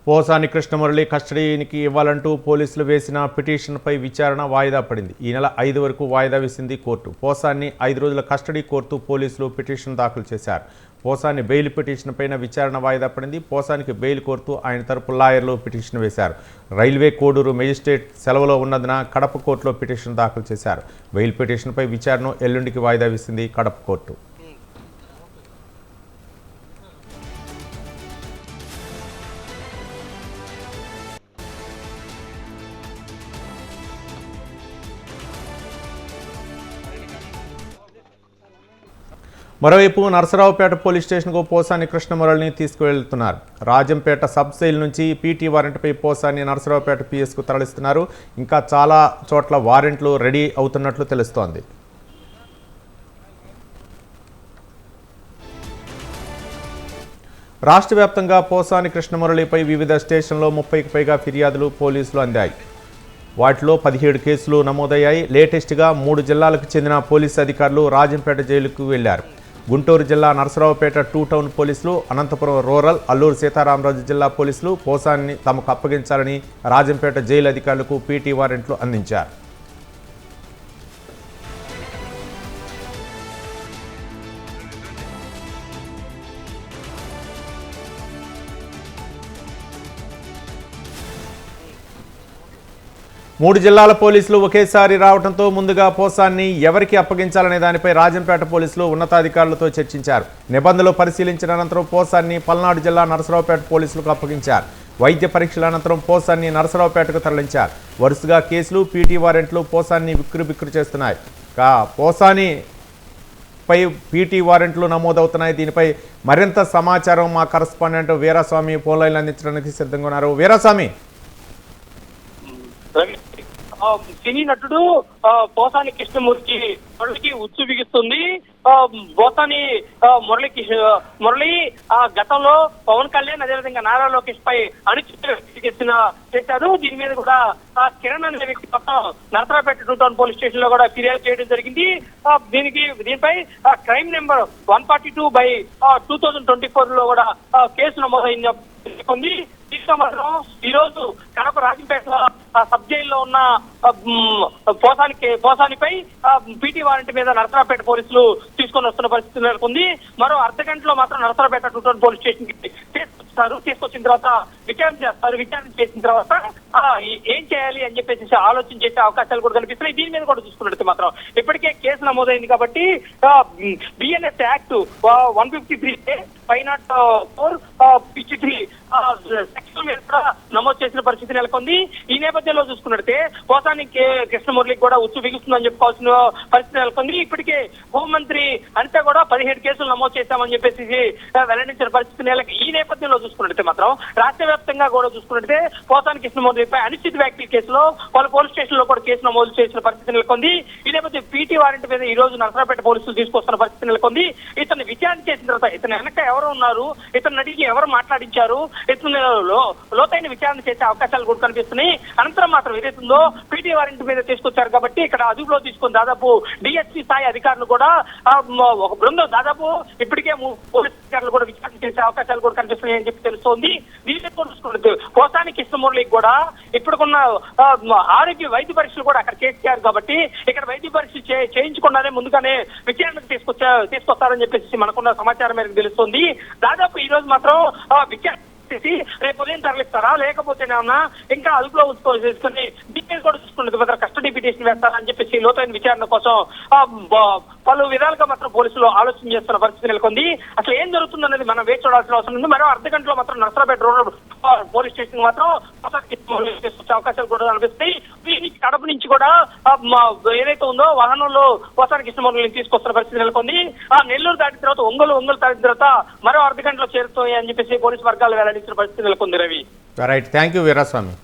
పోసాని కృష్ణమురళి కస్టడీకి ఇవ్వాలంటూ పోలీసులు వేసిన పిటిషన్పై విచారణ వాయిదా పడింది. ఈ నెల 5 వరకు వాయిదా వేసింది కోర్టు. పోసాన్ని 5 రోజుల కస్టడీ కోరుతూ పోలీసులు పిటిషన్ దాఖలు చేశారు. పోసాని బెయిల్ పిటిషన్ పైన విచారణ వాయిదా పడింది. పోసానికి బెయిల్ కోరుతూ ఆయన తరపు లాయర్లు పిటిషన్ వేశారు. రైల్వే కోడూరు మేజిస్ట్రేట్ సెలవులో ఉన్నందున కడప కోర్టులో పిటిషన్ దాఖలు చేశారు. బెయిల్ పిటిషన్పై విచారణ ఎల్లుండికి వాయిదా వేసింది కడప కోర్టు. మరోవైపు నరసరావుపేట పోలీస్ స్టేషన్కు పోసాని కృష్ణమురళిని తీసుకువెళ్తున్నారు. రాజంపేట సబ్ జైలు నుంచి పీటీ వారెంట్పై పోసాని నరసరావుపేట పిఎస్కు తరలిస్తున్నారు. ఇంకా చాలా చోట్ల వారెంట్లు రెడీ అవుతున్నట్లు తెలుస్తోంది. రాష్ట్ర వ్యాప్తంగా పోసాని కృష్ణమురళిపై వివిధ స్టేషన్లో 30కి పైగా ఫిర్యాదులు పోలీసులు అందాయి. వాటిలో 17 కేసులు నమోదయ్యాయి. లేటెస్ట్గా 3 జిల్లాలకు చెందిన పోలీసు అధికారులు రాజంపేట జైలుకు వెళ్లారు. గుంటూరు జిల్లా నరసరావుపేట 2 టౌన్ పోలీసులు, అనంతపురం రూరల్, అల్లూరు సీతారామరాజు జిల్లా పోలీసులు పోసాన్ని తమకు అప్పగించాలని రాజంపేట జైలు అధికారులకు పీటీ వారెంట్లు అందించారు. మూడు జిల్లాల పోలీసులు ఒకేసారి రావడంతో ముందుగా పోసాన్ని ఎవరికి అప్పగించాలనే దానిపై రాజంపేట పోలీసులు ఉన్నతాధికారులతో చర్చించారు. నిబంధనలు పరిశీలించిన అనంతరం పోసాన్ని పల్నాడు జిల్లా నరసరావుపేట పోలీసులకు అప్పగించారు. వైద్య పరీక్షల అనంతరం పోసాన్ని నరసరావుపేటకు తరలించారు. వరుసగా కేసులు, పీటీ వారెంట్లు పోసాన్ని బిక్కురు చేస్తున్నాయి. పోసాని పై పీటీ వారెంట్లు నమోదవుతున్నాయి. దీనిపై మరింత సమాచారం మా కరస్పాండెంట్ వీరాస్వామి ఫోన్ లైన్లు అందించడానికి సిద్ధంగా ఉన్నారు. వీరాస్వామి, సినీ నటుడు పోసాని కృష్ణమూర్తికి ఉచ్చు బిగిస్తుంది. పోసాని మురళి గతంలో పవన్ కళ్యాణ్ అదేవిధంగా నారా లోకేష్ పై అనుచిత చేశారు. దీని మీద కూడా కిరణ్ అనే వ్యక్తి పక్కన నరసరావుపేట 2 టౌన్ పోలీస్ స్టేషన్ లో కూడా ఫిర్యాదు చేయడం జరిగింది. దీనిపై క్రైమ్ నెంబర్ 142/2024 లో కూడా కేసు నమోదైంది. దీంతో మాత్రం ఈ రోజు కడప రాజంపేట సబ్ జైల్లో ఉన్న పోసానిపై పీటీ వారెంట్ మీద నరసరావుపేట పోలీసులు తీసుకొని వస్తున్న పరిస్థితి నెలకొంది. మరో అర్ధ గంటలో మాత్రం నరసరావుపేట 2 టౌన్ పోలీస్ స్టేషన్ కి తీసుకొచ్చిన తర్వాత విచారణ చేస్తారు. విచారణ చేసిన తర్వాత ఏం చేయాలి అని చెప్పేసి ఆలోచన చేసే అవకాశాలు కూడా కనిపిస్తున్నాయి. దీని మీద కూడా చూసుకున్నట్టు మాత్రం ఇప్పటికే కేసు నమోదైంది కాబట్టి బిఎన్ఎస్ యాక్ట్ 153 504 సెక్షన్ మీద కూడా నమోదు చేసిన పరిస్థితి నెలకొంది. ఈ నేపథ్యంలో చూసుకున్నట్టే పోసాని కృష్ణమురళికి కూడా ఉచ్చు బిగుస్తుందని చెప్పుకోవాల్సిన పరిస్థితి నెలకొంది. ఇప్పటికే హోంమంత్రి అంతా కూడా 17 కేసులు నమోదు చేశామని చెప్పేసి వెల్లడించిన పరిస్థితి నెలకి. ఈ నేపథ్యంలో చూసుకున్నట్టే మాత్రం రాష్ట్ర వ్యాప్తంగా కూడా చూసుకున్నట్టే పోసాని కృష్ణమురళిపై అనిశ్చిత వ్యాఖ్యల కేసులో వాళ్ళ పోలీస్ స్టేషన్ లో కూడా కేసు నమోదు చేసిన పరిస్థితి నెలకొంది. ఈ నేపథ్యం పీటీ వారెంట్ మీద ఈ రోజు నరసరావుపేట పోలీసులు తీసుకొస్తున్న పరిస్థితి నెలకొంది. ఇతను విచారణ చేసిన తర్వాత ఇతను వెనక ఎవరు ఉన్నారు, ఇతను అడిగి ఎవరు మాట్లాడించారు, ఇతను లోతైన విచారణ చేసే అవకాశాలు కూడా కనిపిస్తున్నాయి. అనంతరం మాత్రం ఏదైతుందో పీటీ వారెంట్ మీద తీసుకొచ్చారు కాబట్టి ఇక్కడ అదుపులో తీసుకుని దాదాపు డిఎస్పీ స్థాయి అధికారులు కూడా ఒక బృందం దాదాపు ఇప్పటికే పోలీస్ అధికారులు కూడా విచారణ చేసే అవకాశాలు కూడా కనిపిస్తున్నాయి అని చెప్పి తెలుస్తోంది. దీన్ని చూసుకున్నట్టు పోసాని కృష్ణమురళికి కూడా ఇప్పుడున్న ఆరోగ్య వైద్య పరీక్షలు కూడా అక్కడ చేశారు కాబట్టి ఇక్కడ వైద్య పరీక్ష చేయించకుండానే ముందుగానే విచారణకు తీసుకొస్తారని చెప్పేసి మనకున్న సమాచారం మేరకు తెలుస్తోంది. దాదాపు ఈ రోజు మాత్రం విచారణ చేసి రేపు ఉదయం తరలిస్తారా లేకపోతే ఏమన్నా ఇంకా అదుపులో ఉంచుకొని దీన్ని కూడా చూసుకున్నది కస్టడీ పిటిషన్ వేస్తారా అని చెప్పేసి లోతైన విచారణ కోసం పలు విధాలుగా మాత్రం పోలీసులు ఆలోచన చేస్తున్న పరిస్థితి నెలకొంది. అసలు ఏం జరుగుతుందనేది మనం వేచి చూడాల్సిన అవసరం ఉంది. మరో అర్ధ గంటలో మాత్రం నరసరావుపేట రూరల్ పోలీస్ స్టేషన్ మాత్రం తీసుకొచ్చే అవకాశాలు కూడా కనిపిస్తాయి. దీనికి కడప నుంచి కూడా ఏదైతే ఉందో వాహనంలో పోసాని కృష్ణమురళిని తీసుకొస్తున్న పరిస్థితి నెలకొంది. నెల్లూరు దాటిన తర్వాత ఒంగోలు దాటిన తర్వాత మరో అర్ధ గంటలో చేరుతాయి అని చెప్పేసి పోలీసు వర్గాలు వెల్లడించిన పరిస్థితి నెలకొంది. Ravi, right, thank you Veeraswamy.